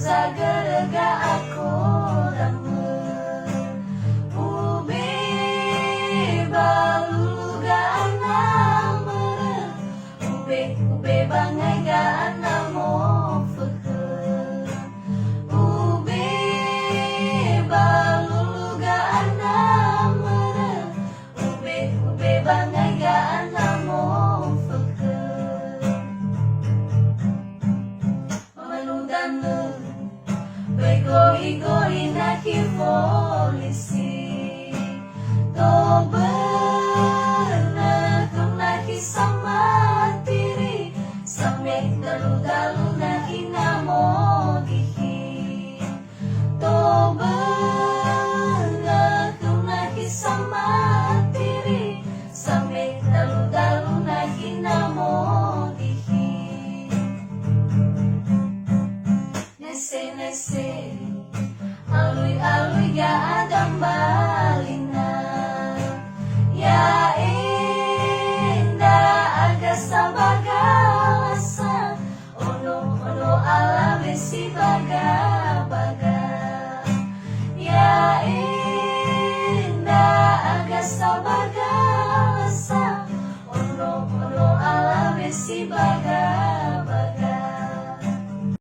zagerega aku dame ube baluluga anak mere ube bangai ga anak mo feke ube baluluga anak mere ube bangai ga anak mo feke mamanudane Begoi-goi naki polisi To benar kung naki sama tiri Sampai dalu-dalu naki namo gihi To benar kung naki sama tiri Sampai dalu-dalu naki namo gihi Nese alui-alui ga adam balina ya indah aga sabagalasa ono alame si baga-baga ya indah aga sabagalasa ono alame si baga